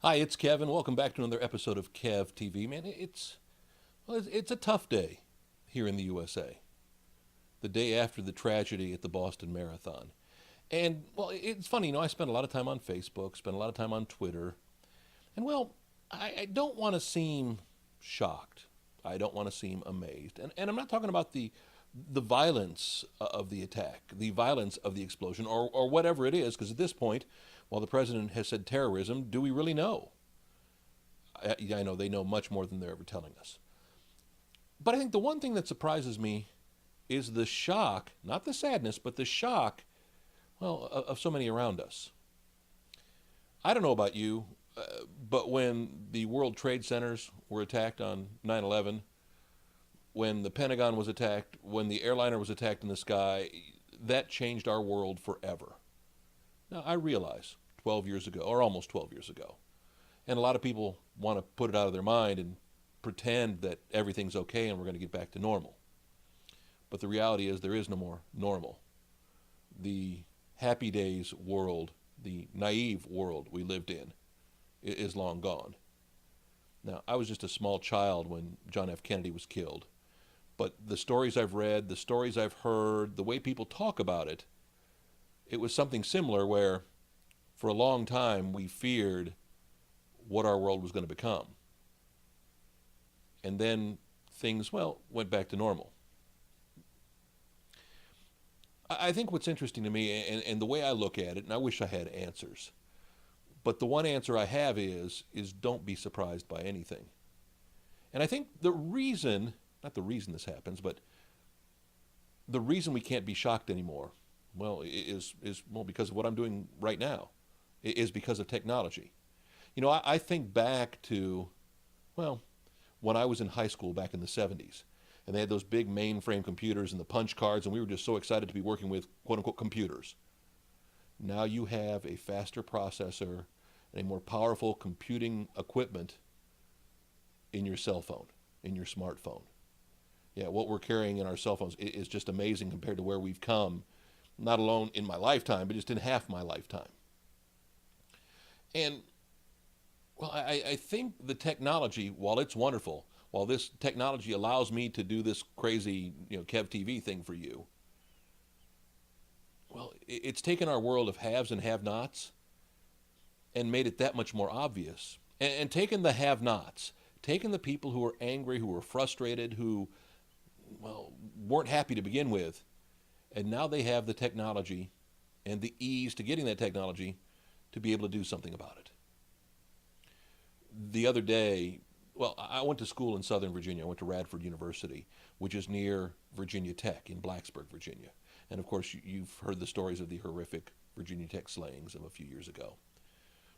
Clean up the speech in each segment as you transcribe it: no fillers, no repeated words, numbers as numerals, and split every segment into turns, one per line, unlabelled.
Hi, it's Kevin. Welcome back to another episode of kev-tv. Man, it's a tough day here in the USA. The day after the tragedy at the Boston Marathon. And, well, it's funny, I spend a lot of time on Facebook, spend a lot of time on Twitter. And, well, I don't want to seem shocked. I don't want to seem amazed. And I'm not talking about the violence of the attack, the violence of the explosion, or whatever it is, because at this point, while the president has said terrorism, do we really know? I know they know much more than they're ever telling us. But I think the one thing that surprises me is the shock, not the sadness, but the shock, well, of so many around us. I don't know about you, but when the World Trade Centers were attacked on 9/11, when the Pentagon was attacked, when the airliner was attacked in the sky, that changed our world forever. Now, I realize 12 years ago, or almost 12 years ago, and a lot of people want to put it out of their mind and pretend that everything's okay and we're going to get back to normal. But the reality is there is no more normal. The happy days world, the naive world we lived in, is long gone. Now, I was just a small child when John F. Kennedy was killed. But the stories I've read, the stories I've heard, the way people talk about it, it was something similar where for a long time we feared what our world was going to become. And then things, well, went back to normal. I think what's interesting to me, and the way I look at it, and I wish I had answers, but the one answer I have is don't be surprised by anything. And I think the reason, not the reason this happens, but the reason we can't be shocked anymore, well, is because of what I'm doing right now, is because of technology. I think back to, well, when I was in high school back in the 70s, and they had those big mainframe computers and the punch cards, and we were just so excited to be working with quote-unquote computers. Now you have a faster processor and a more powerful computing equipment in your cell phone, in your smartphone. Yeah, what we're carrying in our cell phones is just amazing compared to where we've come, not alone in my lifetime, but just in half my lifetime. And, well, I think the technology, while it's wonderful, while this technology allows me to do this crazy, kev-tv thing for you, well, it's taken our world of haves and have-nots and made it that much more obvious. And taken the have-nots, taken the people who were angry, who were frustrated, who, well, weren't happy to begin with, and now they have the technology and the ease to getting that technology to be able to do something about it. The other day, well, I went to school in Southern Virginia. I went to Radford University, which is near Virginia Tech in Blacksburg, Virginia. And of course, you've heard the stories of the horrific Virginia Tech slayings of a few years ago.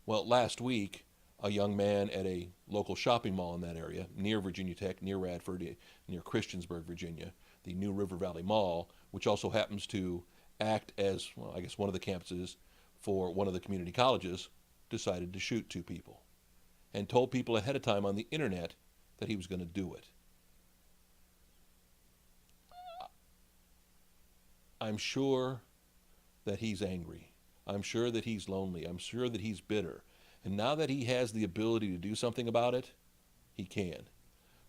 Well, last week, a young man at a local shopping mall in that area, near Virginia Tech, near Radford, near Christiansburg, Virginia, the New River Valley Mall, which also happens to act as, well, I guess one of the campuses for one of the community colleges, decided to shoot two people and told people ahead of time on the internet that he was going to do it. I'm sure that he's angry. I'm sure that he's lonely. I'm sure that he's bitter. And now that he has the ability to do something about it, he can.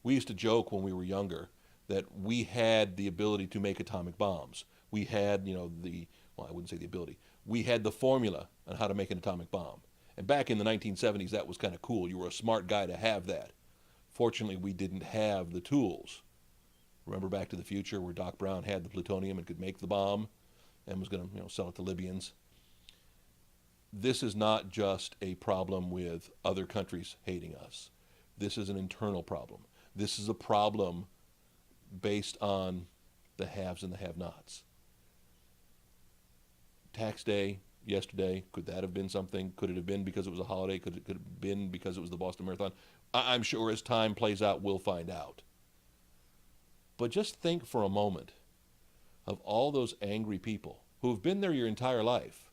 We used to joke when we were younger that we had the ability to make atomic bombs. We had, well, I wouldn't say the ability. We had the formula on how to make an atomic bomb. And back in the 1970s, that was kind of cool. You were a smart guy to have that. Fortunately, we didn't have the tools. Remember Back to the Future where Doc Brown had the plutonium and could make the bomb and was going to, sell it to Libyans? This is not just a problem with other countries hating us. This is an internal problem. This is a problem based on the haves and the have-nots. Tax day yesterday, could that have been something? Could it have been because it was a holiday? Could it have been because it was the Boston Marathon? I'm sure as time plays out, we'll find out. But just think for a moment of all those angry people who have been there your entire life,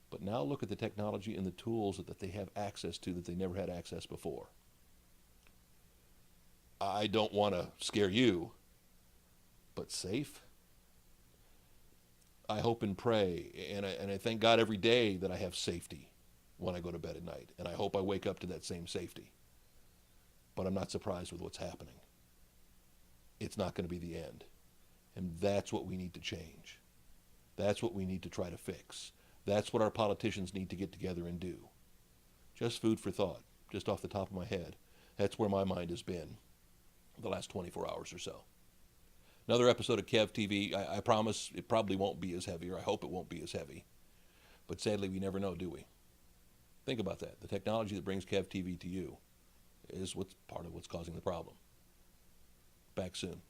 but now look at the technology and the tools that they have access to that they never had access before. I don't want to scare you, but safe? I hope and pray, and I thank God every day that I have safety. when I go to bed at night. And I hope I wake up to that same safety. But I'm not surprised with what's happening. It's not going to be the end. And that's what we need to change. That's what we need to try to fix. That's what our politicians need to get together and do. Just food for thought, just off the top of my head. That's where my mind has been the last 24 hours or so. Another episode of kev-tv. I promise it probably won't be as heavy, or I hope it won't be as heavy. But sadly, we never know, do we? Think about that. The technology that brings kev-tv to you is what's part of what's causing the problem. Back soon.